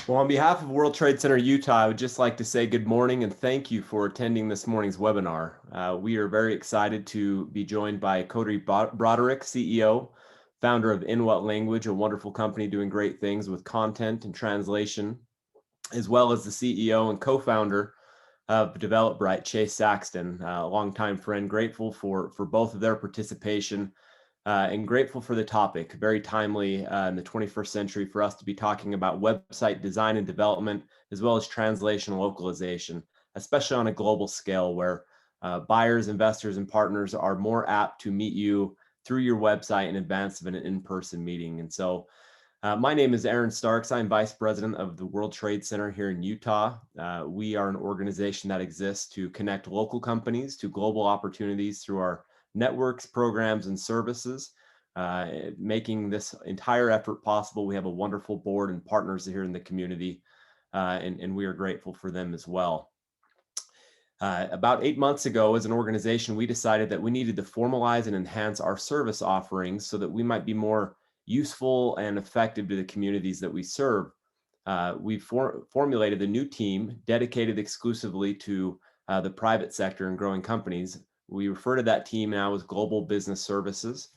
Well, on behalf of World Trade Center Utah, I would just like to say good morning and thank you for attending this morning's webinar. We are very excited to be joined by Cody Broderick, CEO, founder of inWhatLanguage, a wonderful company doing great things with content and translation, as well as the CEO and co-founder of DevelopBright, Chase Saxton, a longtime friend. Grateful for both of their participation. And grateful for the topic. Very timely in the 21st century for us to be talking about website design and development, as well as translation and localization, especially on a global scale where buyers, investors, and partners are more apt to meet you through your website in advance of an in-person meeting. And so my name is Aaron Starks. I'm Vice President of the World Trade Center here in Utah. We are an organization that exists to connect local companies to global opportunities through our networks, programs, and services, making this entire effort possible. We have a wonderful board and partners here in the community, and we are grateful for them as well. About 8 months ago, as an organization, we decided that we needed to formalize and enhance our service offerings so that we might be more useful and effective to the communities that we serve. We formulated a new team dedicated exclusively to the private sector and growing companies. We refer to that team now as Global Business Services.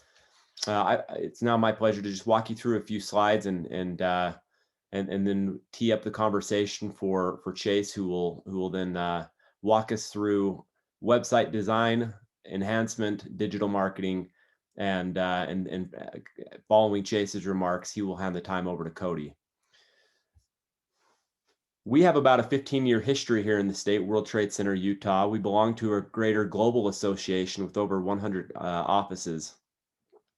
It's now my pleasure to just walk you through a few slides and then tee up the conversation for Chase, who will then walk us through website design, enhancement, digital marketing, and following Chase's remarks, he will hand the time over to Cody. We have about a 15-year history here in the state, World Trade Center, Utah. We belong to a greater global association with over 100 offices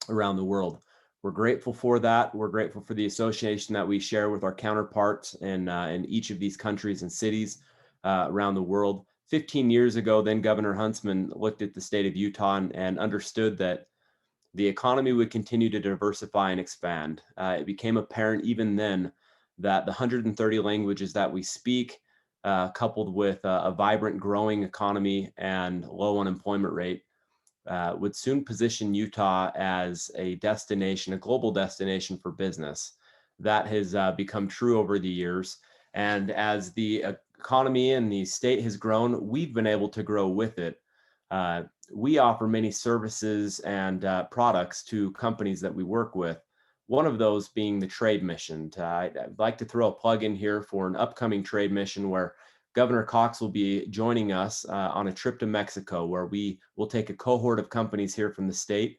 around the world. We're grateful for that. We're grateful for the association that we share with our counterparts in each of these countries and cities around the world. 15 years ago, then Governor Huntsman looked at the state of Utah and understood that the economy would continue to diversify and expand. It became apparent even then that the 130 languages that we speak, coupled with a vibrant growing economy and low unemployment rate, would soon position Utah as a destination, a global destination for business. That has become true over the years. And as the economy and the state has grown, we've been able to grow with it. We offer many services and products to companies that we work with. One of those being the trade mission. I'd like to throw a plug in here for an upcoming trade mission where Governor Cox will be joining us on a trip to Mexico, where we will take a cohort of companies here from the state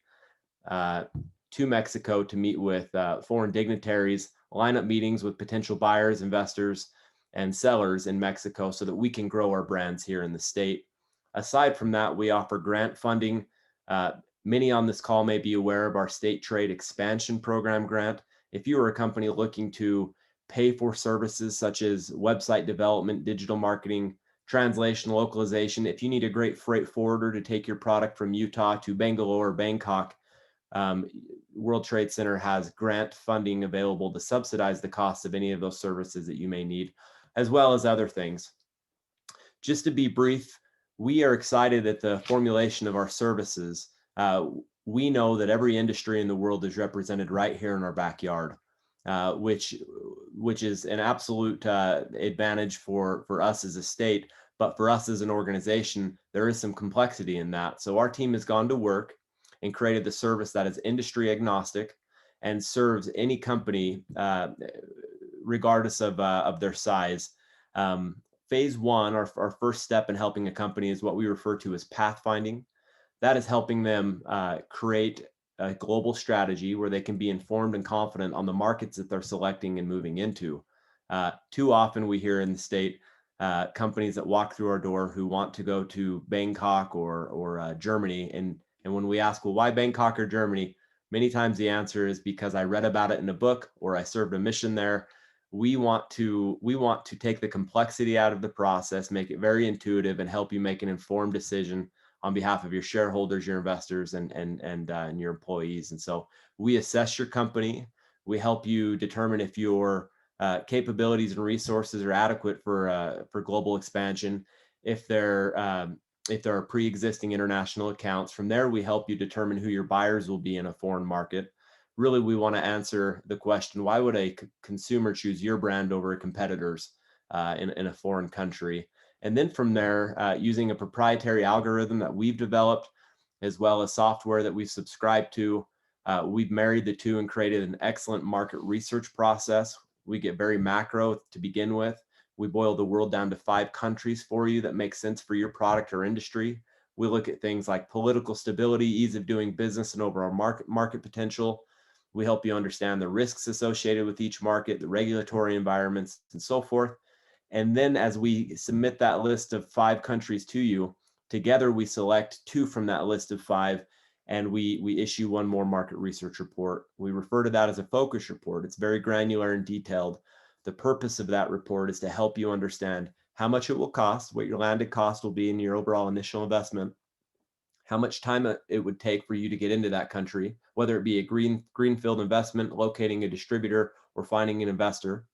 to Mexico to meet with foreign dignitaries, line up meetings with potential buyers, investors, and sellers in Mexico so that we can grow our brands here in the state. Aside from that, we offer grant funding. Many on this call may be aware of our State Trade Expansion Program grant. If you are a company looking to pay for services such as website development, digital marketing, translation, localization, if you need a great freight forwarder to take your product from Utah to Bangalore or Bangkok, World Trade Center has grant funding available to subsidize the cost of any of those services that you may need, as well as other things. Just to be brief, we are excited at the formulation of our services. We know that every industry in the world is represented right here in our backyard, which is an absolute advantage for us as a state. But for us as an organization, there is some complexity in that. So our team has gone to work and created the service that is industry agnostic and serves any company regardless of their size. Phase one, our first step in helping a company, is what we refer to as pathfinding. That is helping them create a global strategy where they can be informed and confident on the markets that they're selecting and moving into. Too often we hear in the state companies that walk through our door who want to go to Bangkok or Germany. And when we ask, well, why Bangkok or Germany? Many times the answer is because I read about it in a book or I served a mission there. We want to take the complexity out of the process, make it very intuitive, and help you make an informed decision on behalf of your shareholders, your investors, and your employees. And so we assess your company. We help you determine if your capabilities and resources are adequate for global expansion. If there are pre-existing international accounts, from there we help you determine who your buyers will be in a foreign market. really we want to answer the question, why would a consumer choose your brand over a competitor's in a foreign country? And then from there, using a proprietary algorithm that we've developed, as well as software that we've subscribed to, we've married the two and created an excellent market research process. We get very macro to begin with. We boil the world down to 5 countries for you that make sense for your product or industry. We look at things like political stability, ease of doing business, and overall market potential. We help you understand the risks associated with each market, the regulatory environments, and so forth. And then as we submit that list of 5 countries to you, together we select 2 from that list of 5, and we issue 1 more market research report. We refer to that as a focus report. It's very granular and detailed. The purpose of that report is to help you understand how much it will cost, what your landed cost will be in your overall initial investment, how much time it would take for you to get into that country, whether it be a greenfield investment, locating a distributor, or finding an investor,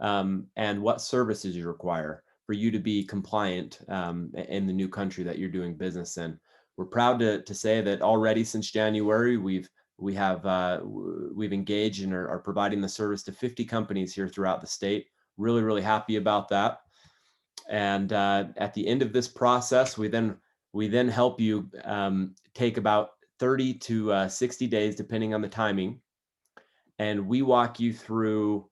and what services you require for you to be compliant in the new country that you're doing business in. We're proud to say that already since January, we've engaged and are providing the service to 50 companies here throughout the state. Really, really happy about that. And at the end of this process, we then help you take about 30 to 60 days, depending on the timing. And we walk you through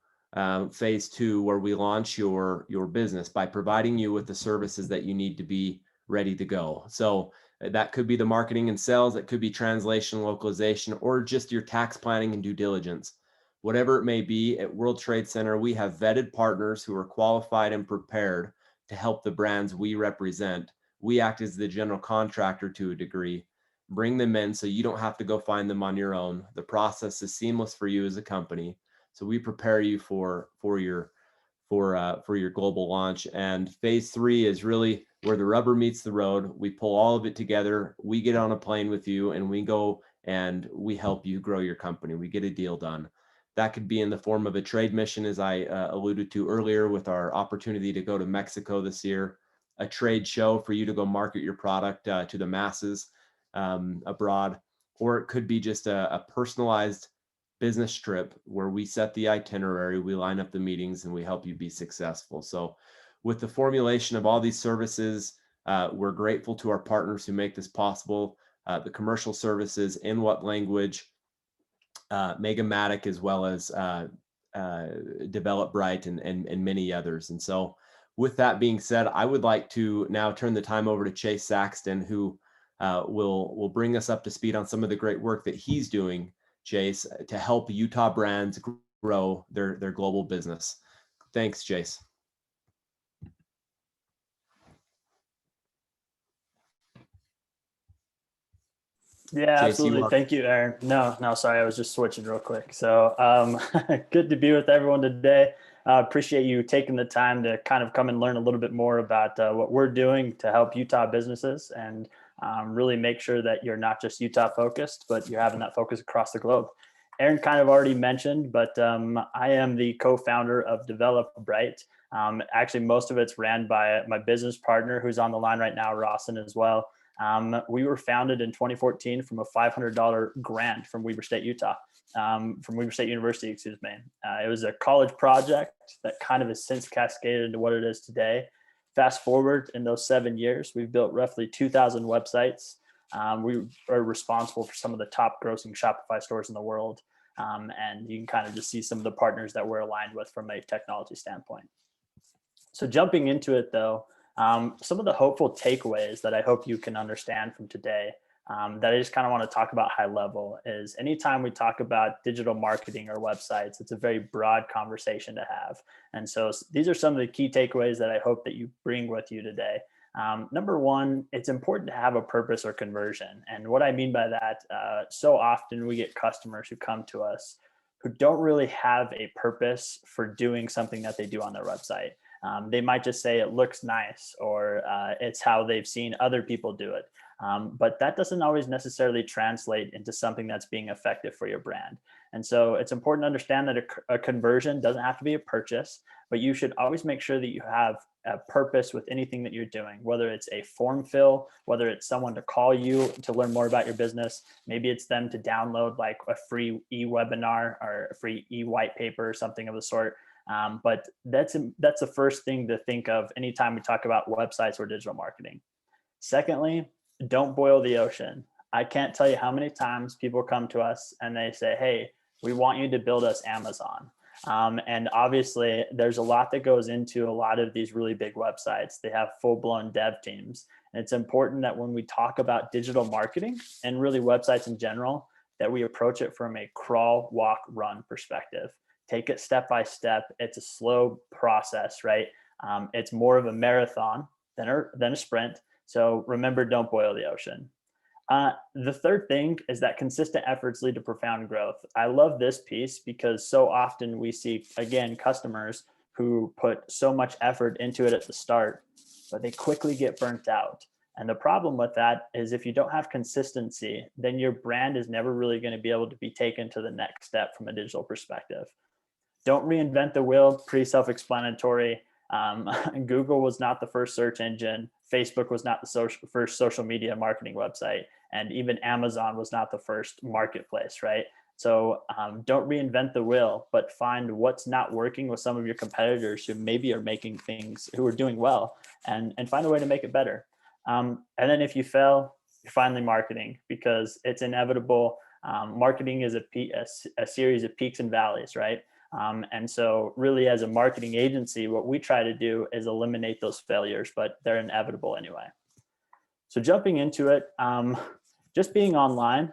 phase 2, where we launch your business by providing you with the services that you need to be ready to go. So that could be the marketing and sales, it could be translation, localization, or just your tax planning and due diligence. Whatever it may be, at World Trade Center, we have vetted partners who are qualified and prepared to help the brands we represent. We act as the general contractor to a degree, bring them in so you don't have to go find them on your own. The process is seamless for you as a company. So we prepare you for your global launch. And phase 3 is really where the rubber meets the road. We pull all of it together. We get on a plane with you and we go and we help you grow your company. We get a deal done. That could be in the form of a trade mission, as I alluded to earlier, with our opportunity to go to Mexico this year, a trade show for you to go market your product to the masses abroad, or it could be just a personalized business trip where we set the itinerary, we line up the meetings, and we help you be successful. So with the formulation of all these services, we're grateful to our partners who make this possible. The commercial services, inWhatLanguage, Megamatic, as well as Develop Bright and many others. And so with that being said, I would like to now turn the time over to Chase Saxton, who will bring us up to speed on some of the great work that he's doing, Chase, to help Utah brands grow their global business. Thanks, Chase. Yeah, Chase, absolutely. Thank you, Aaron. No, sorry. I was just switching real quick. So good to be with everyone today. Appreciate you taking the time to kind of come and learn a little bit more about what we're doing to help Utah businesses and really make sure that you're not just Utah focused, but you're having that focus across the globe. Aaron kind of already mentioned, but I am the co-founder of Develop Bright. Actually, most of it's ran by my business partner who's on the line right now, Rawson, as well. We were founded in 2014 from a $500 grant from Weber State, Utah, from Weber State University, excuse me. It was a college project that kind of has since cascaded into what it is today. Fast forward in those 7 years, we've built roughly 2,000 websites. We are responsible for some of the top grossing Shopify stores in the world. And you can kind of just see some of the partners that we're aligned with from a technology standpoint. So jumping into it though, some of the hopeful takeaways that I hope you can understand from today that I just kind of want to talk about high level is anytime we talk about digital marketing or websites, it's a very broad conversation to have. And so these are some of the key takeaways that I hope that you bring with you today. Number one, it's important to have a purpose or conversion. And what I mean by that, so often we get customers who come to us who don't really have a purpose for doing something that they do on their website. They might just say it looks nice or it's how they've seen other people do it. But that doesn't always necessarily translate into something that's being effective for your brand. And so it's important to understand that a conversion doesn't have to be a purchase, but you should always make sure that you have a purpose with anything that you're doing, whether it's a form fill, whether it's someone to call you to learn more about your business. Maybe it's them to download like a free e-webinar or a free e-white paper or something of the sort. But that's the first thing to think of anytime we talk about websites or digital marketing. Secondly, don't boil the ocean. I can't tell you how many times people come to us and they say, hey, we want you to build us Amazon. And obviously there's a lot that goes into a lot of these really big websites. They have full-blown dev teams. And it's important that when we talk about digital marketing and really websites in general, that we approach it from a crawl, walk, run perspective. Take it step by step. It's a slow process, right? It's more of a marathon than a sprint. So remember, don't boil the ocean. The third thing is that consistent efforts lead to profound growth. I love this piece because so often we see, again, customers who put so much effort into it at the start, but they quickly get burnt out. And the problem with that is if you don't have consistency, then your brand is never really going to be able to be taken to the next step from a digital perspective. Don't reinvent the wheel, pretty self-explanatory. Google was not the first search engine. Facebook was not the first social media marketing website. And even Amazon was not the first marketplace, right? So don't reinvent the wheel, but find what's not working with some of your competitors who maybe are making things, who are doing well, and find a way to make it better. And then if you fail, you're finally marketing, because it's inevitable. Marketing is a series of peaks and valleys, right? And so really as a marketing agency, what we try to do is eliminate those failures, but they're inevitable anyway. So jumping into it, just being online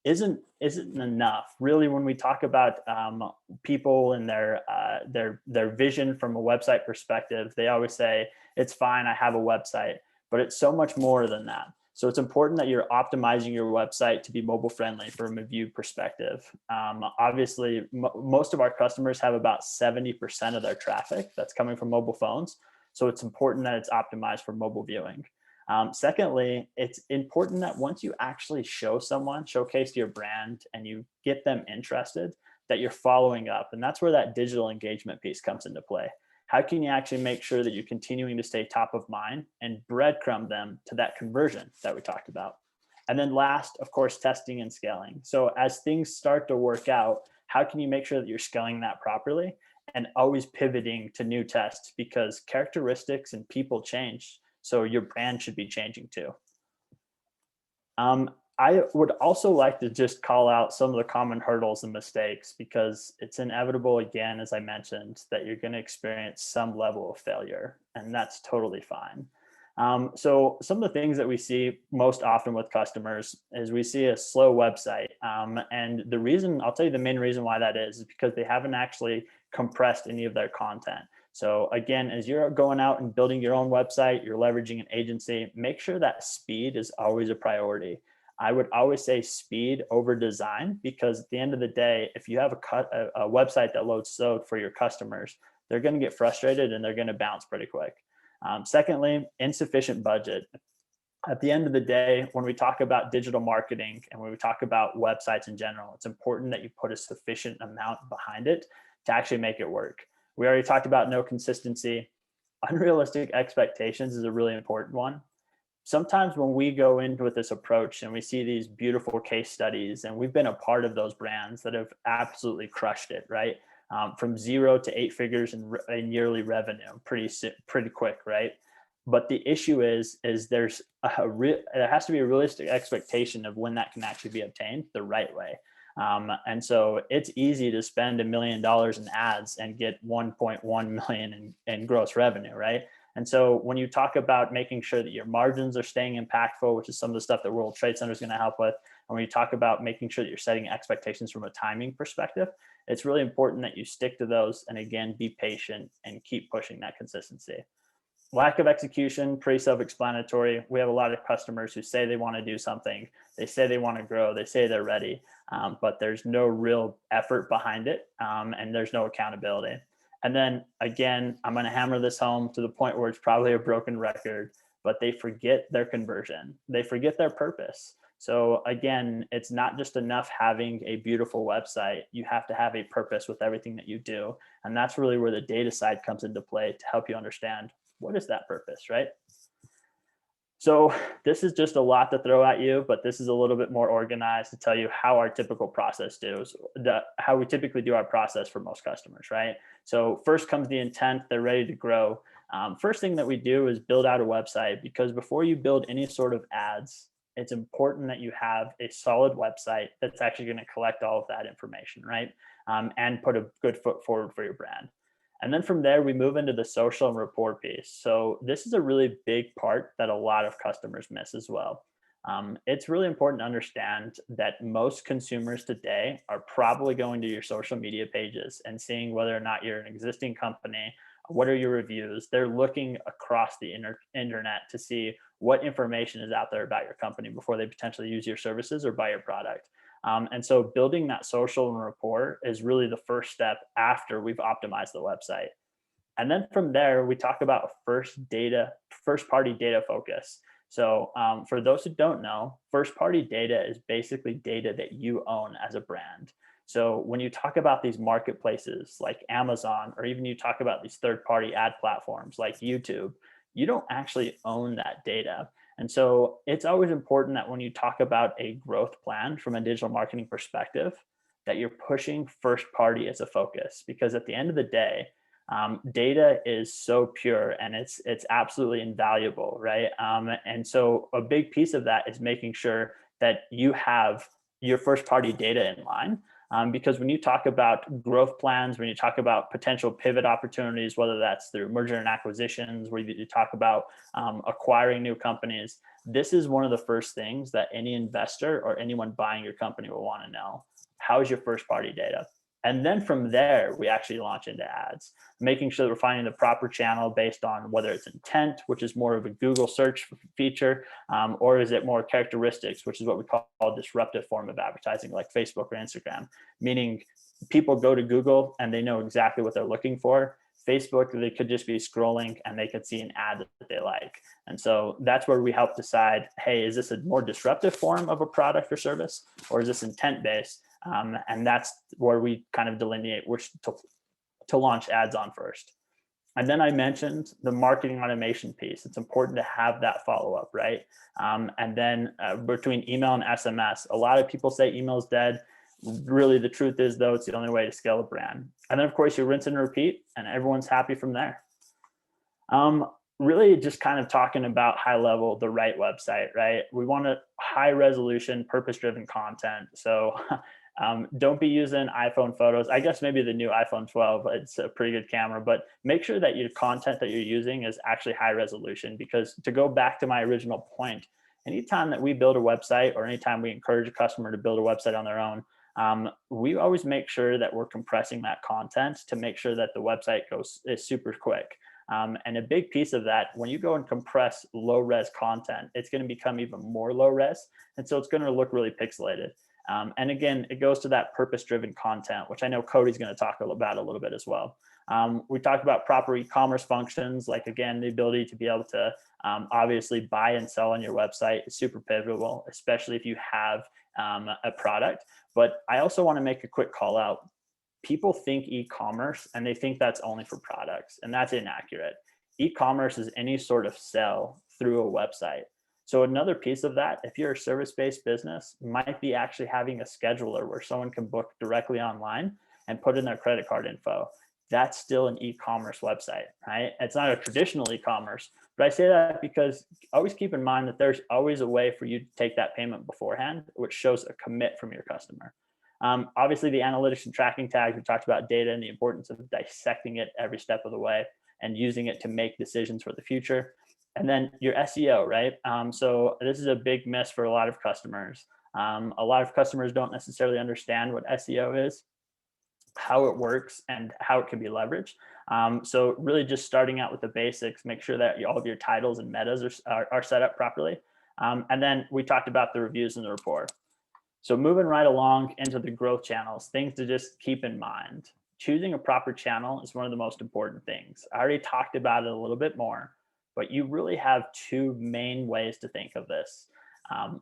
isn't enough. Really, when we talk about people and their vision from a website perspective, they always say, it's fine, I have a website, but it's so much more than that. So it's important that you're optimizing your website to be mobile friendly from a view perspective. Obviously, most of our customers have about 70% of their traffic that's coming from mobile phones. So it's important that it's optimized for mobile viewing. Secondly, it's important that once you actually showcase your brand and you get them interested, that you're following up. And that's where that digital engagement piece comes into play. How can you actually make sure that you're continuing to stay top of mind and breadcrumb them to that conversion that we talked about? And then last, of course, testing and scaling. So as things start to work out, how can you make sure that you're scaling that properly and always pivoting to new tests, because characteristics and people change. So your brand should be changing too. I would also like to just call out some of the common hurdles and mistakes, because it's inevitable, again, as I mentioned, that you're going to experience some level of failure, and that's totally fine. So some of the things that we see most often with customers is we see a slow website. And the reason, I'll tell you the main reason why that is because they haven't actually compressed any of their content. So again, as you're going out and building your own website, you're leveraging an agency, make sure that speed is always a priority. I would always say speed over design, because at the end of the day, if you have a website that loads slow for your customers, they're going to get frustrated and they're going to bounce pretty quick. Secondly, insufficient budget. At the end of the day, when we talk about digital marketing and when we talk about websites in general, it's important that you put a sufficient amount behind it to actually make it work. We already talked about no consistency. Unrealistic expectations is a really important one. Sometimes when we go in with this approach and we see these beautiful case studies, and we've been a part of those brands that have absolutely crushed it, right? From 0 to 8 figures in yearly revenue, pretty quick, right? But the issue is there has to be a realistic expectation of when that can actually be obtained the right way. And so it's easy to spend $1 million in ads and get 1.1 million in gross revenue, right? And so when you talk about making sure that your margins are staying impactful, which is some of the stuff that World Trade Center is going to help with, and when you talk about making sure that you're setting expectations from a timing perspective, it's really important that you stick to those and again, be patient and keep pushing that consistency. Lack of execution, pretty self-explanatory. We have a lot of customers who say they want to do something. They say they want to grow. They say they're ready, but there's no real effort behind it, and there's no accountability. And then again, I'm going to hammer this home to the point where it's probably a broken record, but they forget their conversion. They forget their purpose. So again, it's not just enough having a beautiful website. You have to have a purpose with everything that you do. And that's really where the data side comes into play to help you understand What is that purpose, right? So this is just a lot to throw at you, but this is a little bit more organized to tell you how our typical process how we typically do our process for most customers, right? So first comes the intent, they're ready to grow. First thing that we do is build out a website, because before you build any sort of ads, it's important that you have a solid website that's actually going to collect all of that information, right? And put a good foot forward for your brand. And then from there, we move into the social and rapport piece. So this is a really big part that a lot of customers miss as well. It's really important to understand that most consumers today are probably going to your social media pages and seeing whether or not you're an existing company. What are your reviews? They're looking across the internet to see what information is out there about your company before they potentially use your services or buy your product. And so building that social and rapport is really the first step after we've optimized the website. And then from there, we talk about first party data focus. So for those who don't know, first party data is basically data that you own as a brand. So when you talk about these marketplaces like Amazon, or even you talk about these third party ad platforms like YouTube, you don't actually own that data. And so it's always important that when you talk about a growth plan from a digital marketing perspective, that you're pushing first party as a focus, because at the end of the day, data is so pure and it's absolutely invaluable, right? And so a big piece of that is making sure that you have your first party data in line. Because when you talk about growth plans, when you talk about potential pivot opportunities, whether that's through merger and acquisitions, where you talk about acquiring new companies, this is one of the first things that any investor or anyone buying your company will want to know. How is your first party data? And then from there, we actually launch into ads, making sure that we're finding the proper channel based on whether it's intent, which is more of a Google search feature, or is it more characteristics, which is what we call a disruptive form of advertising like Facebook or Instagram, meaning people go to Google and they know exactly what they're looking for. Facebook, they could just be scrolling and they could see an ad that they like. And so that's where we help decide, hey, is this a more disruptive form of a product or service, or is this intent-based? And that's where we kind of delineate which to launch ads on first. And then I mentioned the marketing automation piece. It's important to have that follow-up, right? And then between email and SMS, a lot of people say email is dead. Really, the truth is, though, it's the only way to scale a brand. And then, of course, you rinse and repeat, and everyone's happy from there. Really just kind of talking about high level, the right website, right? We want a high resolution, purpose-driven content. So don't be using iPhone photos. I guess maybe the new iPhone 12, it's a pretty good camera, but make sure that your content that you're using is actually high resolution, because to go back to my original point, anytime that we build a website or anytime we encourage a customer to build a website on their own, we always make sure that we're compressing that content to make sure that the website is super quick. And a big piece of that, when you go and compress low res content, it's going to become even more low res. And so it's going to look really pixelated. And again, it goes to that purpose-driven content, which I know Cody's going to talk about a little bit as well. We talked about proper e-commerce functions, like, again, the ability to be able to obviously buy and sell on your website is super pivotal, especially if you have a product. But I also want to make a quick call out. People think e-commerce and they think that's only for products, and that's inaccurate. E-commerce is any sort of sell through a website. So another piece of that, if you're a service-based business, might be actually having a scheduler where someone can book directly online and put in their credit card info. That's still an e-commerce website, right? It's not a traditional e-commerce, but I say that because always keep in mind that there's always a way for you to take that payment beforehand, which shows a commit from your customer. Obviously, the analytics and tracking tags, we talked about data and the importance of dissecting it every step of the way and using it to make decisions for the future. And then your SEO, right? So this is a big miss for a lot of customers. A lot of customers don't necessarily understand what SEO is, how it works, and how it can be leveraged. So really just starting out with the basics, make sure that all of your titles and metas are set up properly. And then we talked about the reviews and the rapport. So moving right along into the growth channels, things to just keep in mind. Choosing a proper channel is one of the most important things. I already talked about it a little bit more, but you really have two main ways to think of this.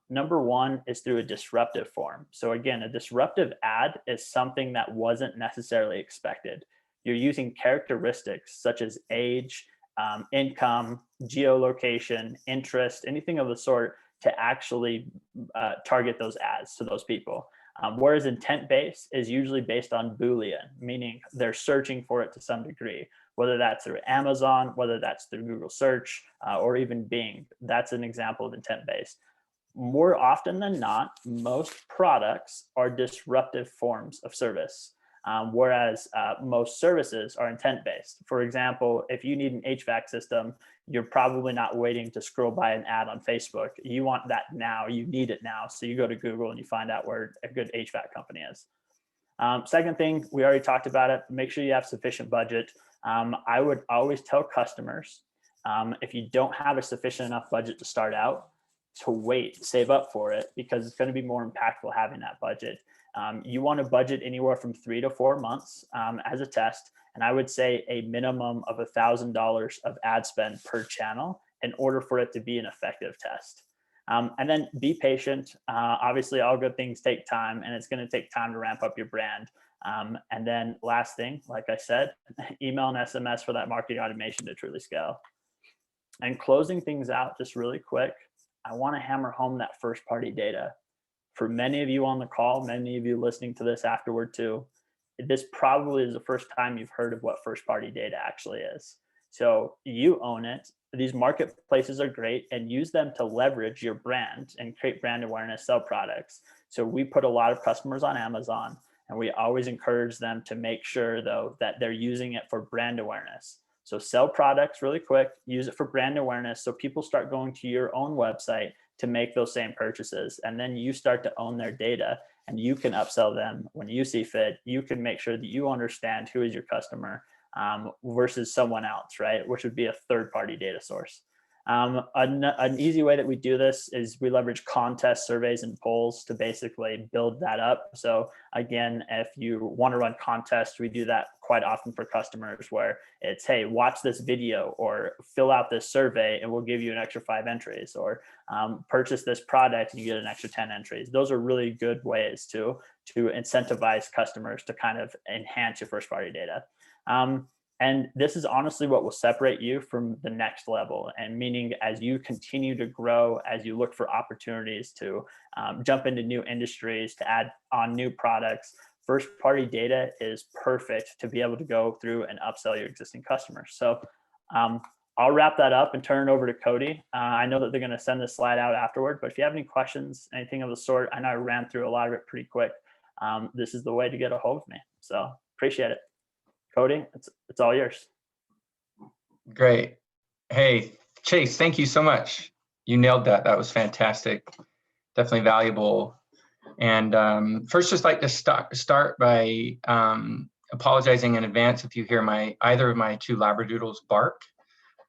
Number one is through a disruptive form. So again, a disruptive ad is something that wasn't necessarily expected. You're using characteristics such as age, income, geolocation, interest, anything of the sort to actually target those ads to those people. Whereas intent-based is usually based on Boolean, meaning they're searching for it to some degree, whether that's through Amazon, whether that's through Google search, or even Bing. That's an example of intent-based. More often than not, most products are disruptive forms of service, whereas most services are intent-based. For example, if you need an HVAC system, you're probably not waiting to scroll by an ad on Facebook. You want that now, you need it now. So you go to Google and you find out where a good HVAC company is. Second thing, we already talked about it, make sure you have sufficient budget. I would always tell customers, if you don't have a sufficient enough budget to start out, to wait, save up for it, because it's going to be more impactful having that budget. You want to budget anywhere from 3 to 4 months as a test. And I would say a minimum of $1,000 of ad spend per channel in order for it to be an effective test. And then be patient. Obviously, all good things take time, and it's going to take time to ramp up your brand. And then last thing, like I said, email and SMS for that marketing automation to truly scale. And closing things out just really quick, I want to hammer home that first party data. For many of you on the call, many of you listening to this afterward too, this probably is the first time you've heard of what first party data actually is. So you own it. These marketplaces are great, and use them to leverage your brand and create brand awareness, sell products. So we put a lot of customers on Amazon, and we always encourage them to make sure though that they're using it for brand awareness. So sell products really quick, use it for brand awareness. So people start going to your own website to make those same purchases. And then you start to own their data, and you can upsell them when you see fit. You can make sure that you understand who is your customer versus someone else, right? Which would be a third-party data source. An easy way that we do this is we leverage contests, surveys, and polls to basically build that up. So again, if you want to run contests, we do that quite often for customers where it's, hey, watch this video or fill out this survey and we'll give you an extra 5 entries, or purchase this product and you get an extra 10 entries. Those are really good ways to incentivize customers to kind of enhance your first party data. And this is honestly what will separate you from the next level. And meaning, as you continue to grow, as you look for opportunities to jump into new industries, to add on new products, first party data is perfect to be able to go through and upsell your existing customers. So I'll wrap that up and turn it over to Cody. I know that they're going to send this slide out afterward, but if you have any questions, anything of the sort, I know I ran through a lot of it pretty quick. This is the way to get a hold of me. So appreciate it. Cody, it's all yours. Great. Hey, Chase, thank you so much. You nailed that. That was fantastic. Definitely valuable. And first, just like to start by apologizing in advance if you hear either of my 2 Labradoodles bark.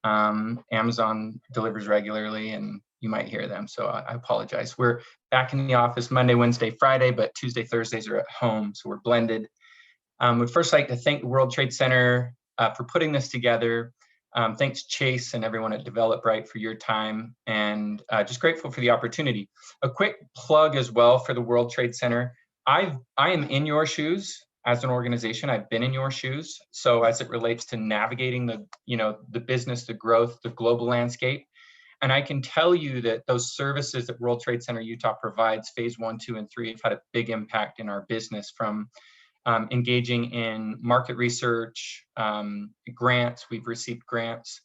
Amazon delivers regularly, and you might hear them, so I apologize. We're back in the office Monday, Wednesday, Friday, but Tuesday, Thursdays are at home, so we're blended. We'd first like to thank the World Trade Center for putting this together. Thanks, Chase, and everyone at DevelopBright for your time, and just grateful for the opportunity. A quick plug as well for the World Trade Center. I am in your shoes as an organization. I've been in your shoes. So as it relates to navigating the business, the growth, the global landscape. And I can tell you that those services that World Trade Center Utah provides, phase 1, 2, and 3, have had a big impact in our business, from engaging in market research, grants. We've received grants.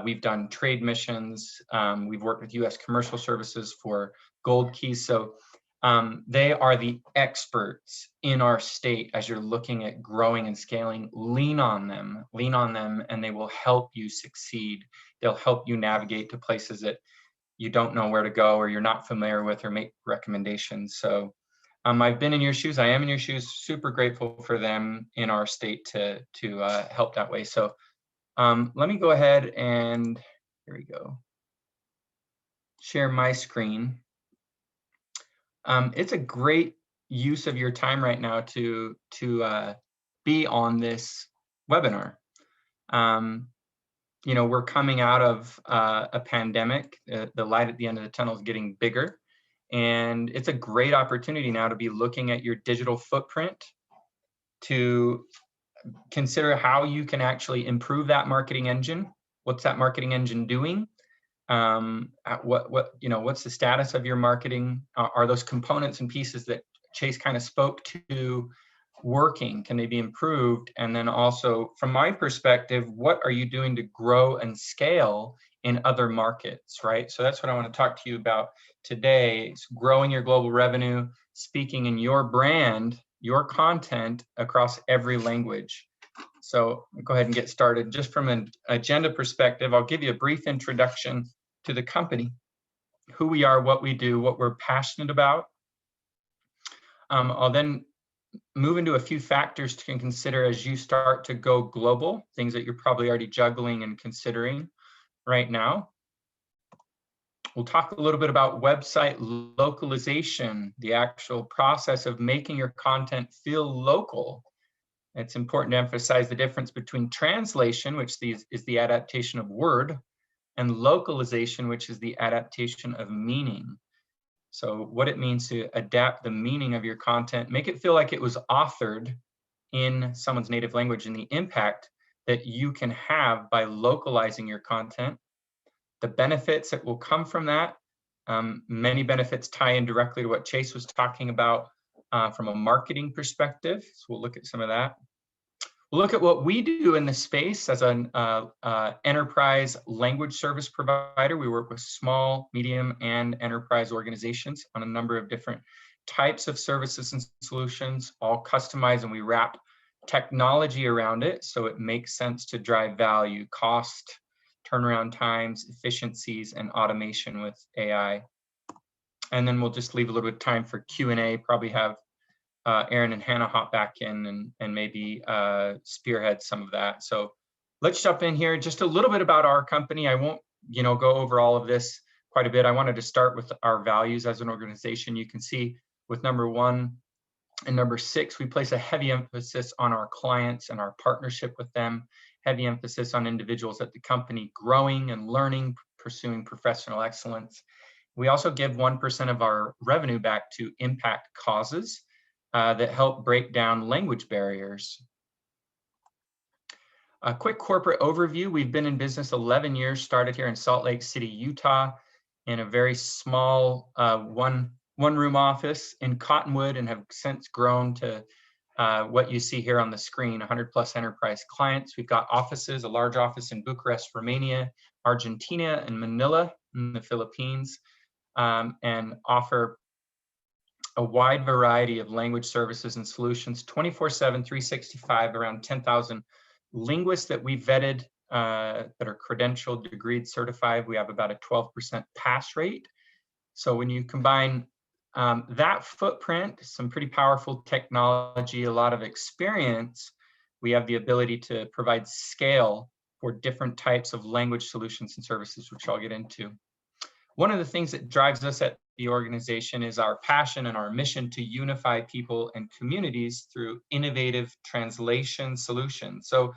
We've done trade missions. We've worked with U.S. Commercial Services for gold keys. So they are the experts in our state as you're looking at growing and scaling. Lean on them, and they will help you succeed. They'll help you navigate to places that you don't know where to go, or you're not familiar with, or make recommendations. So I've been in your shoes. I am in your shoes. Super grateful for them in our state to help that way. So let me go ahead and here we go. Share my screen. It's a great use of your time right now to be on this webinar. We're coming out of a pandemic. The light at the end of the tunnel is getting bigger. And it's a great opportunity now to be looking at your digital footprint, to consider how you can actually improve that marketing engine, what's that marketing engine doing? What's the status of your marketing? Are those components and pieces that Chase kind of spoke to working? Can they be improved? And then also, from my perspective, what are you doing to grow and scale in other markets, right? So that's what I want to talk to you about today. It's growing your global revenue, speaking in your brand, your content across every language. So go ahead and get started. Just from an agenda perspective, I'll give you a brief introduction to the company, who we are, what we do, what we're passionate about. I'll then move into a few factors to consider as you start to go global, things that you're probably already juggling and considering right now. We'll talk a little bit about website localization, the actual process of making your content feel local. It's important to emphasize the difference between translation, which is the adaptation of word, and localization, which is the adaptation of meaning. So what it means to adapt the meaning of your content, make it feel like it was authored in someone's native language, and the impact that you can have by localizing your content, the benefits that will come from that. Many benefits tie in directly to what Chase was talking about from a marketing perspective. So we'll look at some of that. We'll look at what we do in the space as an enterprise language service provider. We work with small, medium, and enterprise organizations on a number of different types of services and solutions, all customized, and we wrap technology around it so it makes sense to drive value, cost, turnaround times, efficiencies, and automation with AI. And then we'll just leave a little bit of time for Q&A, probably have Aaron and Hannah hop back in and maybe spearhead some of that. So let's jump in here. Just a little bit about our company. I won't, go over all of this quite a bit. I wanted to start with our values as an organization. You can see with number 1 and number 6, we place a heavy emphasis on our clients and our partnership with them. Heavy emphasis on individuals at the company growing and learning, pursuing professional excellence. We also give 1% of our revenue back to impact causes that help break down language barriers. A quick corporate overview. We've been in business 11 years, started here in Salt Lake City, Utah, in a very small one-room office in Cottonwood, and have since grown to what you see here on the screen, 100+ enterprise clients. We've got offices, a large office in Bucharest, Romania, Argentina, and Manila in the Philippines, and offer a wide variety of language services and solutions, 24/7, 365, around 10,000 linguists that we vetted that are credentialed, degreed, certified. We have about a 12% pass rate. So when you combine that footprint, some pretty powerful technology, a lot of experience, we have the ability to provide scale for different types of language solutions and services, which I'll get into. One of the things that drives us at the organization is our passion and our mission to unify people and communities through innovative translation solutions. So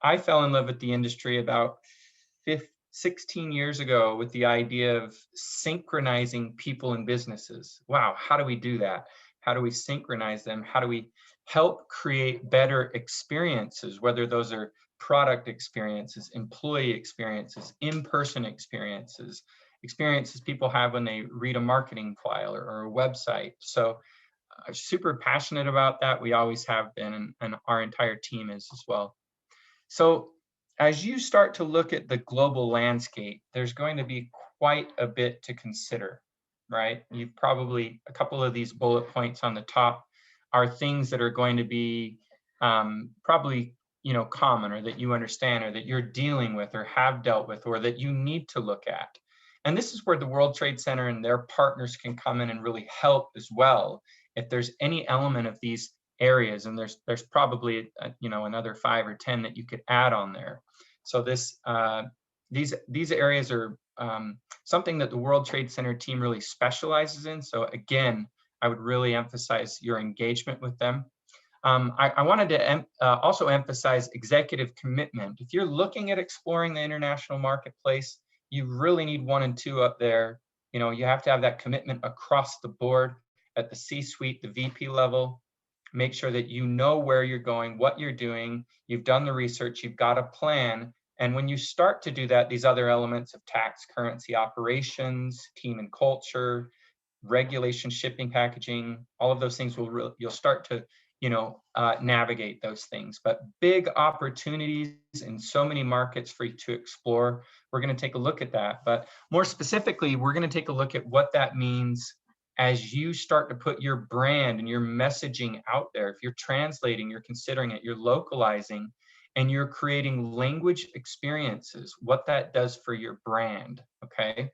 I fell in love with the industry about 16 years ago with the idea of synchronizing people and businesses. Wow, how do we do that? How do we synchronize them? How do we help create better experiences, whether those are product experiences, employee experiences, in-person experiences, experiences people have when they read a marketing file or a website. So super passionate about that. We always have been, and our entire team is as well. So as you start to look at the global landscape, there's going to be quite a bit to consider, right? You've probably, a couple of these bullet points on the top are things that are going to be probably, common, or that you understand, or that you're dealing with, or have dealt with, or that you need to look at. And this is where the World Trade Center and their partners can come in and really help as well. If there's any element of these areas, and there's probably another 5 or 10 that you could add on there. So these areas are something that the World Trade Center team really specializes in. So again, I would really emphasize your engagement with them. I wanted to also emphasize executive commitment. If you're looking at exploring the international marketplace, you really need 1 and 2 up there. You have to have that commitment across the board at the C-suite, the VP level. Make sure that you know where you're going, what you're doing. You've done the research, you've got a plan, And when you start to do that, these other elements of tax, currency, operations, team and culture, regulation, shipping, packaging, all of those things you'll start to, navigate those things. But big opportunities in so many markets for you to explore. We're going to take a look at that. But more specifically, we're going to take a look at what that means as you start to put your brand and your messaging out there. If you're translating, you're considering it, you're localizing, and you're creating language experiences, what that does for your brand, okay?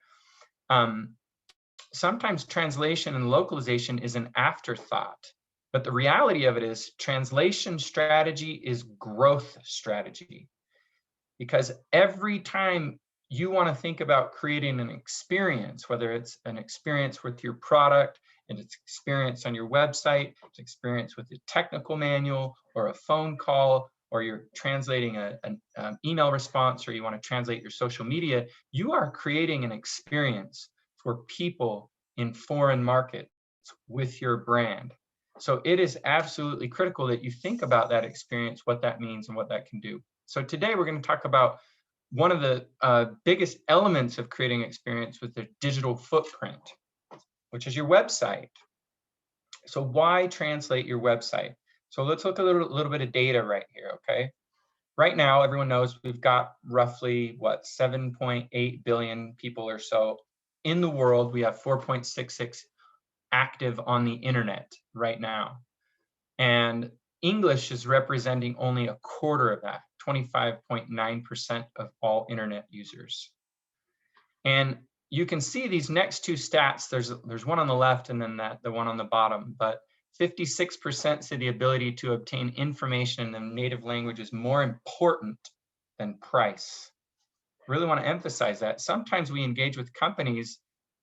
Sometimes translation and localization is an afterthought, but the reality of it is translation strategy is growth strategy. Because every time you want to think about creating an experience, whether it's an experience with your product, and it's experience on your website, it's experience with a technical manual or a phone call, or you're translating an email response, or you want to translate your social media, you are creating an experience for people in foreign markets with your brand. So it is absolutely critical that you think about that experience, what that means and what that can do. So today we're going to talk about one of the biggest elements of creating experience with the digital footprint, which is your website. So why translate your website? So let's look at a little bit of data right here, okay? Right now, everyone knows we've got roughly, 7.8 billion people or so in the world. We have 4.66 active on the internet right now. And English is representing only a quarter of that, 25.9% of all internet users. And you can see these next two stats. There's one on the left and then the one on the bottom, but 56% say the ability to obtain information in the native language is more important than price. Really want to emphasize that. Sometimes we engage with companies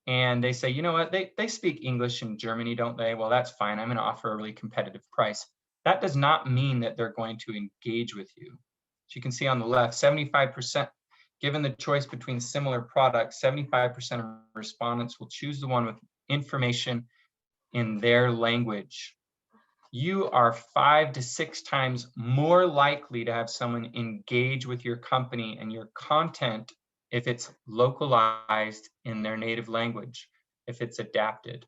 and they say, you know what, they speak English in Germany, don't they? Well, that's fine. I'm going to offer a really competitive price. That does not mean that they're going to engage with you. As you can see on the left, 75%, given the choice between similar products, 75% of respondents will choose the one with information in their language. You are 5 to 6 times more likely to have someone engage with your company and your content if it's localized in their native language, if it's adapted.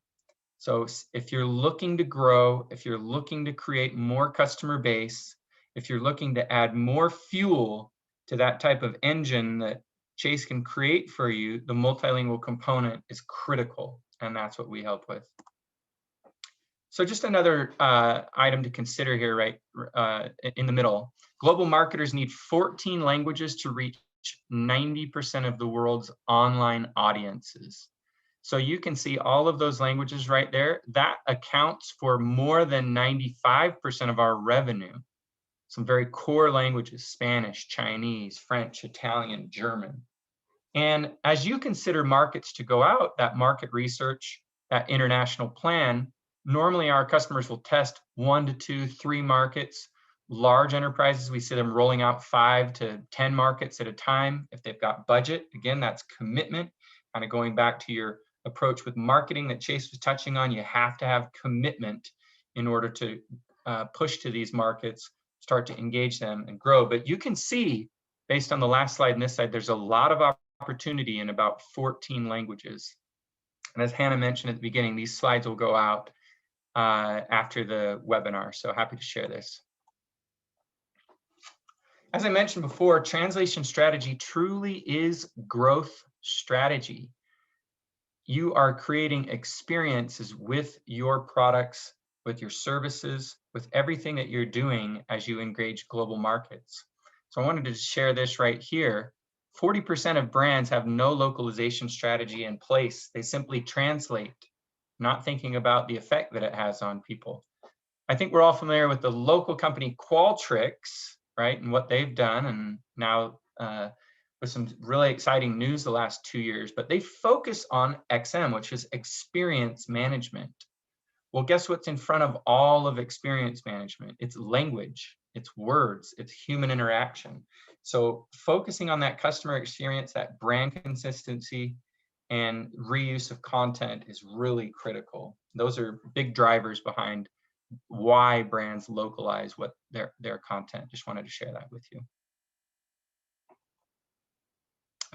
So if you're looking to grow, if you're looking to create more customer base, if you're looking to add more fuel to that type of engine that Chase can create for you, the multilingual component is critical, and that's what we help with. So just another item to consider here, right in the middle. Global marketers need 14 languages to reach 90% of the world's online audiences. So you can see all of those languages right there. That accounts for more than 95% of our revenue. Some very core languages: Spanish, Chinese, French, Italian, German. And as you consider markets to go out, that market research, that international plan, normally our customers will test 1 to 2, 3 markets. Large enterprises, we see them rolling out 5 to 10 markets at a time if they've got budget. Again, that's commitment. Kind of going back to your approach with marketing that Chase was touching on, you have to have commitment in order to push to these markets, start to engage them and grow. But you can see, based on the last slide and this slide, there's a lot of opportunity in about 14 languages. And as Hannah mentioned at the beginning, these slides will go out after the webinar, so happy to share this. As I mentioned before, translation strategy truly is growth strategy. You are creating experiences with your products, with your services, with everything that you're doing as you engage global markets. So I wanted to share this right here. 40% of brands have no localization strategy in place. They simply translate, not thinking about the effect that it has on people. I think we're all familiar with the local company Qualtrics, right, and what they've done, and now with some really exciting news the last 2 years, but they focus on XM, which is experience management. Well, guess what's in front of all of experience management? It's language, it's words, it's human interaction. So focusing on that customer experience, that brand consistency, and reuse of content is really critical. Those are big drivers behind why brands localize what their content. Just wanted to share that with you.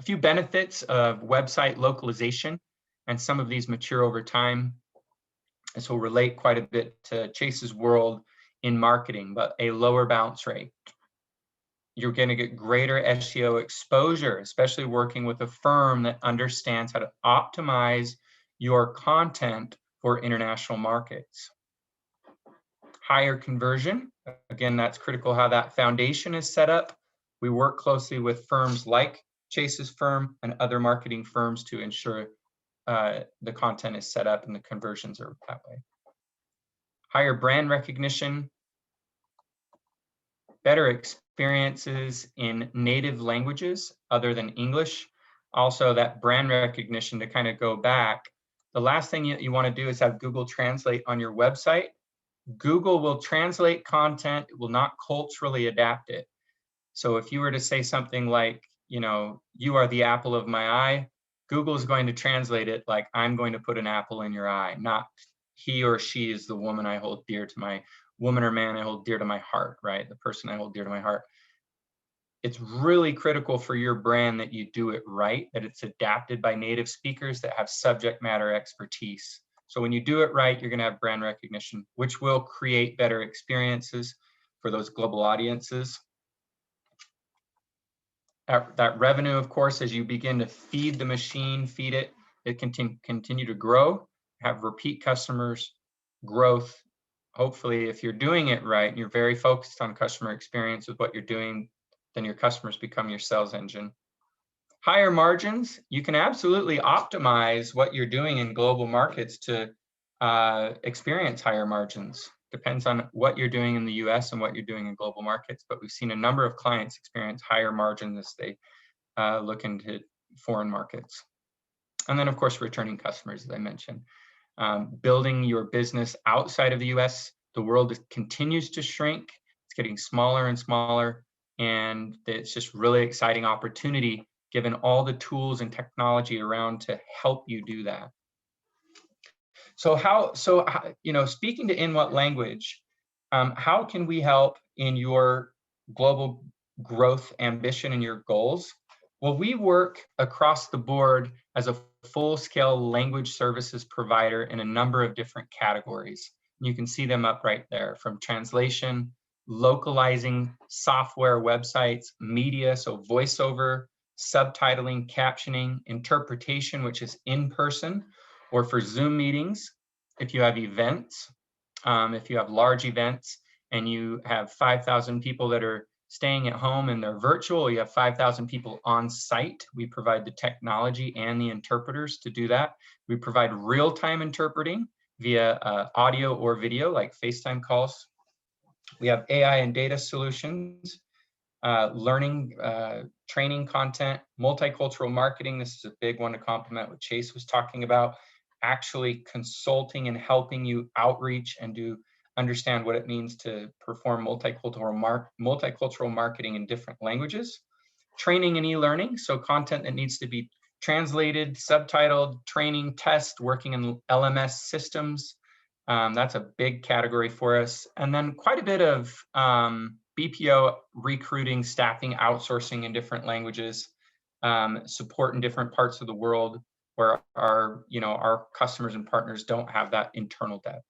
few benefits of website localization, and some of these mature over time. This will relate quite a bit to Chase's world in marketing, but a lower bounce rate. You're going to get greater SEO exposure, especially working with a firm that understands how to optimize your content for international markets. Higher conversion. Again, that's critical how that foundation is set up. We work closely with firms like Chase's firm and other marketing firms to ensure the content is set up and the conversions are that way. Higher brand recognition. Better experiences in native languages other than English. Also, that brand recognition, to kind of go back, the last thing you want to do is have Google Translate on your website. Google will translate content, it will not culturally adapt it. So if you were to say something like, you know, you are the apple of my eye, Google is going to translate it like, I'm going to put an apple in your eye, not he or she is the woman I hold dear to my woman or man I hold dear to my heart, right? The person I hold dear to my heart. It's really critical for your brand that you do it right, that it's adapted by native speakers that have subject matter expertise. So when you do it right, you're going to have brand recognition, which will create better experiences for those global audiences. That revenue, of course, as you begin to feed the machine, feed it, it can continue to grow, have repeat customers, growth. Hopefully, if you're doing it right, and you're very focused on customer experience with what you're doing, then your customers become your sales engine. Higher margins, you can absolutely optimize what you're doing in global markets to experience higher margins. Depends on what you're doing in the US and what you're doing in global markets, but we've seen a number of clients experience higher margins as they look into foreign markets. And then, of course, returning customers, as I mentioned. Building your business outside of the US, the world continues to shrink. It's getting smaller and smaller, and it's just really exciting opportunity given all the tools and technology around to help you do that. So you know, speaking to inWhatLanguage, how can we help in your global growth ambition and your goals? Well, we work across the board as a full-scale language services provider in a number of different categories. You can see them up right there, from translation, localizing software, websites, media, so voiceover, subtitling, captioning, interpretation, which is in person, or for Zoom meetings. If you have events, if you have large events and you have 5,000 people that are staying at home and they're virtual, you have 5,000 people on site. We provide the technology and the interpreters to do that. We provide real-time interpreting via audio or video, like FaceTime calls. We have AI and data solutions, learning, training content, multicultural marketing. This is a big one to complement what Chase was talking about, actually consulting and helping you outreach and understand what it means to perform multicultural marketing in different languages. Training and e-learning, so content that needs to be translated, subtitled, training, test, working in LMS systems. That's a big category for us. And then quite a bit of BPO recruiting, staffing, outsourcing in different languages, support in different parts of the world where our customers and partners don't have that internal depth.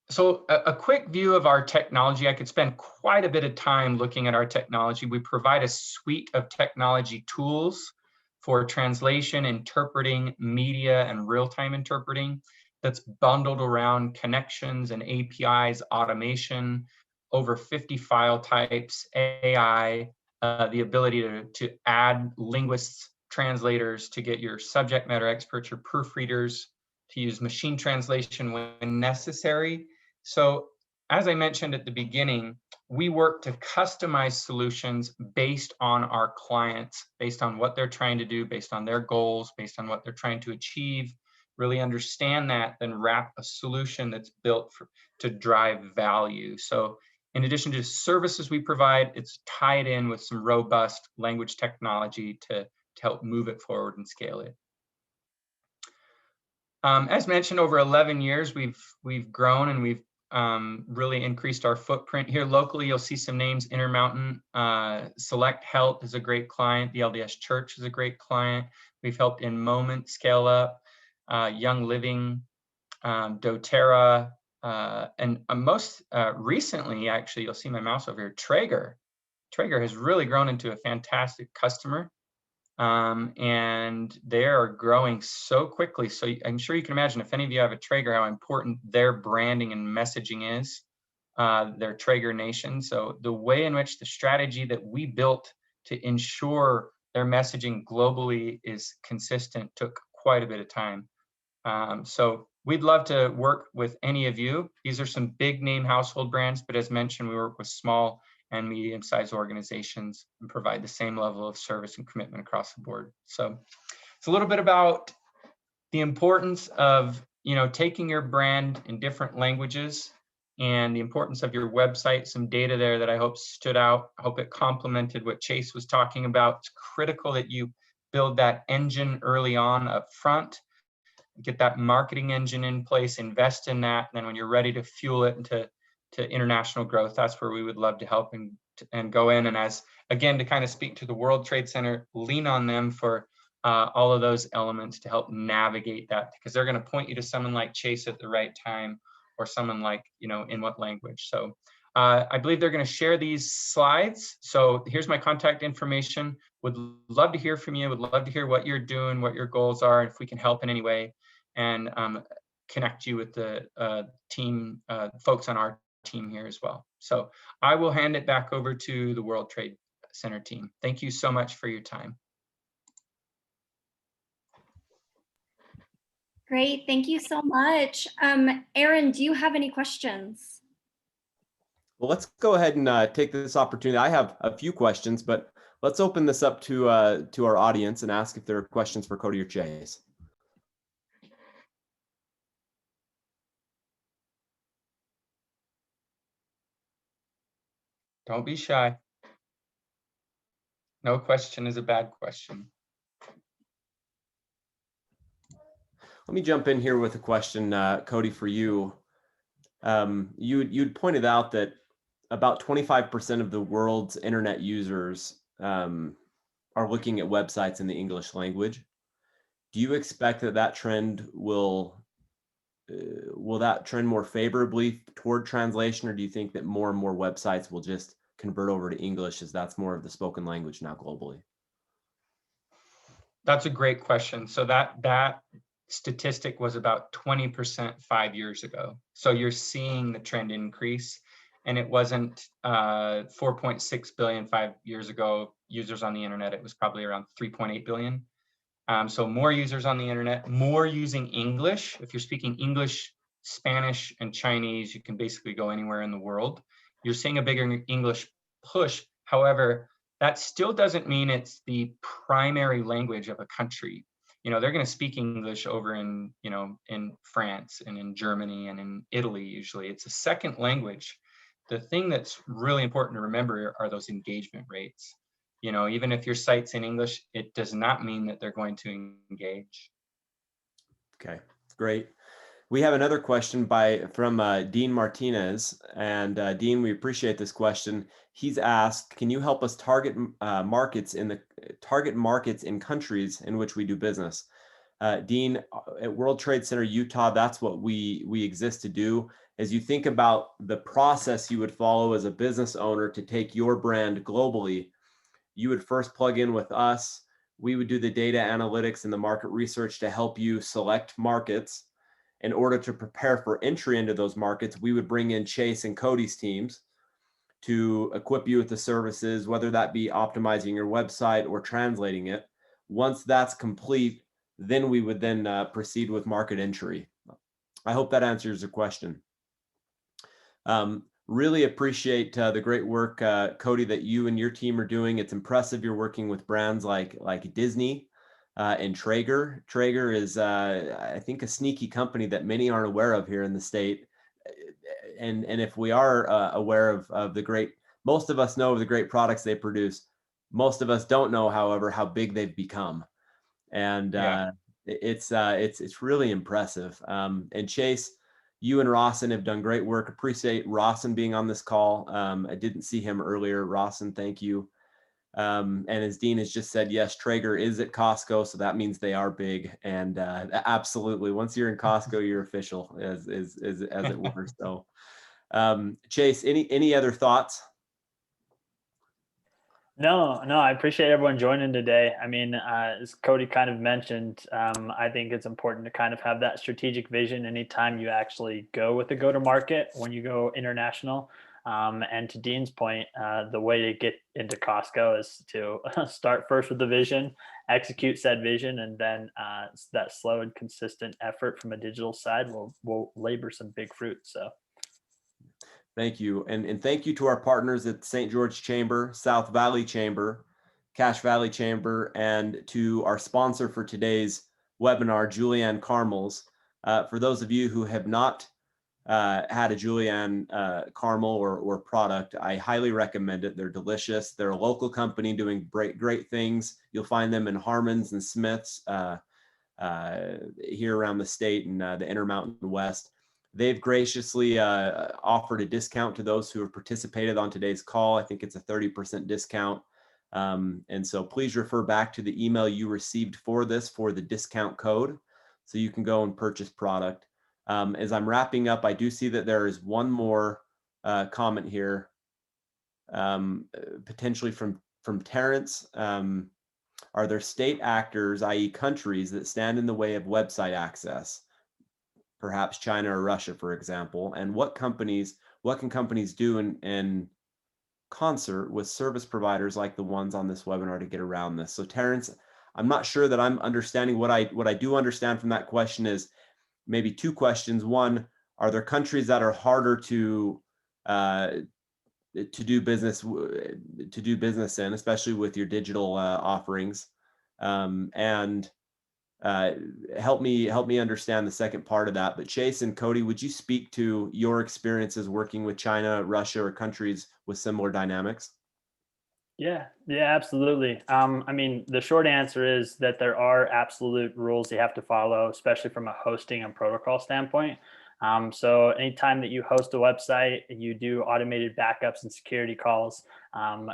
So a quick view of our technology. I could spend quite a bit of time looking at our technology. We provide a suite of technology tools for translation, interpreting, media, and real-time interpreting that's bundled around connections and APIs, automation, over 50 file types, AI, the ability to add linguists, translators, to get your subject matter experts, your proofreaders, to use machine translation when necessary. So as I mentioned at the beginning, we work to customize solutions based on our clients, based on what they're trying to do, based on their goals, based on what they're trying to achieve, really understand that, then wrap a solution that's built to drive value. So in addition to services we provide, it's tied in with some robust language technology to help move it forward and scale it. As mentioned, over 11 years, we've grown and we've really increased our footprint here locally. You'll see some names: Intermountain, Select Health is a great client. The LDS Church is a great client. We've helped in Moment scale up, Young Living, doTERRA, and most recently, actually, you'll see my mouse over here, Traeger. Traeger has really grown into a fantastic customer, and they are growing so quickly. So I'm sure you can imagine, if any of you have a Traeger, how important their branding and messaging is, their Traeger Nation. So the way in which the strategy that we built to ensure their messaging globally is consistent took quite a bit of time. So we'd love to work with any of you. These are some big name household brands, but as mentioned, we work with small and medium-sized organizations and provide the same level of service and commitment across the board. So it's a little bit about the importance of, taking your brand in different languages, and the importance of your website. Some data there that I hope stood out. I hope it complemented what Chase was talking about. It's critical that you build that engine early on up front, get that marketing engine in place, invest in that. And then when you're ready to fuel it into international growth, that's where we would love to help and go in. And as, again, to kind of speak to the World Trade Center, lean on them for all of those elements to help navigate that, because they're going to point you to someone like Chase at the right time, or someone like, inWhatLanguage. So I believe they're going to share these slides. So here's my contact information. Would love to hear from you. Would love to hear what you're doing, what your goals are, if we can help in any way, and connect you with the team, folks on our team here as well. So I will hand it back over to the World Trade Center team. Thank you so much for your time. Great, thank you so much. Aaron, do you have any questions? Well, let's go ahead and take this opportunity. I have a few questions, but let's open this up to our audience and ask if there are questions for Cody or Chase. Don't be shy. No question is a bad question. Let me jump in here with a question, Cody, for you. You'd pointed out that about 25% of the world's internet users are looking at websites in the English language. Do you expect that trend will that trend more favorably toward translation, or do you think that more and more websites will just convert over to English, as that's more of the spoken language now globally? That's a great question. So that statistic was about 20% 5 years ago. So you're seeing the trend increase, and it wasn't 4.6 billion 5 years ago users on the internet. It was probably around 3.8 billion. So more users on the internet, more using English. If you're speaking English, Spanish, and Chinese, you can basically go anywhere in the world. You're seeing a bigger English push. However, that still doesn't mean it's the primary language of a country. They're going to speak English over in France and in Germany and in Italy. Usually it's a second language. The thing that's really important to remember are those engagement rates. Even if your site's in English, it does not mean that they're going to engage. Okay, great. We have another question from Dean Martinez, and Dean, we appreciate this question. He's asked, can you help us target markets in countries in which we do business? Dean, at World Trade Center Utah, that's what we exist to do. As you think about the process you would follow as a business owner to take your brand globally, you would first plug in with us. We would do the data analytics and the market research to help you select markets. In order to prepare for entry into those markets, we would bring in Chase and Cody's teams to equip you with the services, whether that be optimizing your website or translating it. Once that's complete, then we would then proceed with market entry. I hope that answers your question. Really appreciate the great work, Cody, that you and your team are doing. It's impressive. You're working with brands like Disney and Traeger. Traeger is, I think, a sneaky company that many aren't aware of here in the state. And if we are aware of the great, most of us know of the great products they produce. Most of us don't know, however, how big they've become. And it's really impressive. And Chase, You and Rawson have done great work. Appreciate Rawson being on this call. I didn't see him earlier. Rawson, thank you. And as Dean has just said, yes, Traeger is at Costco, so that means they are big. And absolutely, once you're in Costco, you're official, as it were. So, Chase, any other thoughts? No, I appreciate everyone joining today. I mean, as Cody kind of mentioned, I think it's important to kind of have that strategic vision anytime you actually go with the go-to-market when you go international. And to Dean's point, the way to get into Costco is to start first with the vision, execute said vision, and then that slow and consistent effort from a digital side will labor some big fruit. So. Thank you. And thank you to our partners at St. George Chamber, South Valley Chamber, Cache Valley Chamber, and to our sponsor for today's webinar, Julianne Carmels. For those of you who have not had a Julianne Carmel or product, I highly recommend it. They're delicious. They're a local company doing great things. You'll find them in Harmon's and Smith's here around the state and the Intermountain West. They've graciously offered a discount to those who have participated on today's call. I think it's a 30% discount. And so please refer back to the email you received for this for the discount code so you can go and purchase product. As I'm wrapping up, I do see that there is one more comment here, potentially from Terrence. Are there state actors, i.e. countries, that stand in the way of website access? Perhaps China or Russia, for example, and what can companies do in concert with service providers like the ones on this webinar to get around this? So Terrence, I'm not sure that I'm understanding. What I do understand from that question is maybe two questions. One, are there countries that are harder to do business in, especially with your digital offerings? And help me understand the second part of that. But Chase and Cody, would you speak to your experiences working with China, Russia, or countries with similar dynamics? Yeah, absolutely. I mean, the short answer is that there are absolute rules you have to follow, especially from a hosting and protocol standpoint. So anytime that you host a website, you do automated backups and security calls.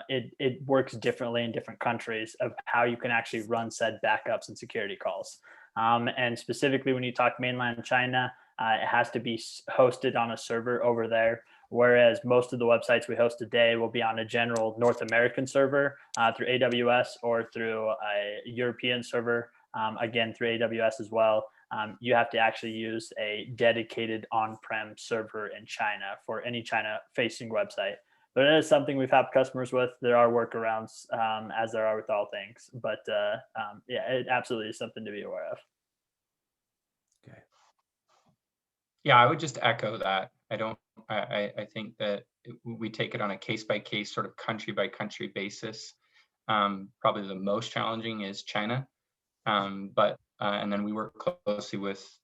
It works differently in different countries of how you can actually run said backups and security calls. And specifically when you talk mainland China, it has to be hosted on a server over there. Whereas most of the websites we host today will be on a general North American server through AWS or through a European server, again, through AWS as well. You have to actually use a dedicated on-prem server in China for any China-facing website. But it is something we've helped customers with. There are workarounds, as there are with all things. But yeah, it absolutely is something to be aware of. Okay. Yeah, I would just echo that. I think that we take it on a case-by-case, sort of country-by-country basis. Probably the most challenging is China, but and then we work closely with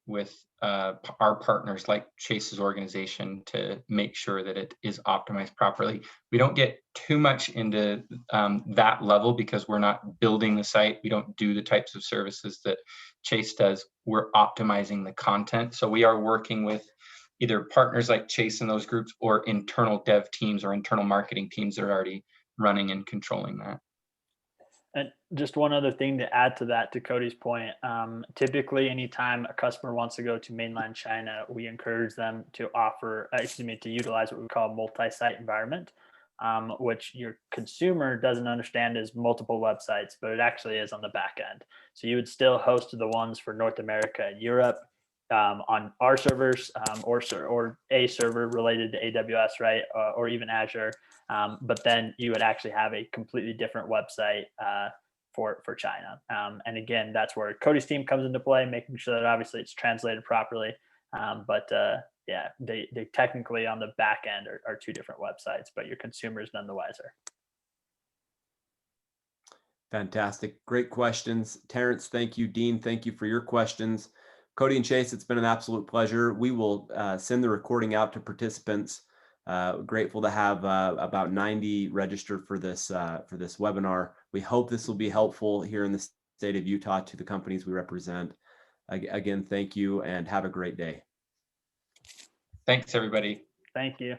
our partners like Chase's organization to make sure that it is optimized properly. We don't get too much into that level because we're not building the site. We don't do the types of services that Chase does. We're optimizing the content. So we are working with either partners like Chase and those groups or internal dev teams or internal marketing teams that are already running and controlling that. And just one other thing to add to that, to Cody's point, typically anytime a customer wants to go to mainland China, we encourage them to utilize what we call a multi-site environment, which your consumer doesn't understand as multiple websites, but it actually is on the back end. So you would still host the ones for North America and Europe on our servers or a server related to AWS, right? Or even Azure. But then you would actually have a completely different website for China. And again, that's where Cody's team comes into play, making sure that obviously it's translated properly. But yeah, they technically on the back end are two different websites, but your consumer is none the wiser. Fantastic. Great questions. Terrence, thank you. Dean, thank you for your questions. Cody and Chase, it's been an absolute pleasure. We will send the recording out to participants. Grateful to have about 90 registered for this webinar. We hope this will be helpful here in the state of Utah to the companies we represent. Again, thank you and have a great day. Thanks, everybody. Thank you.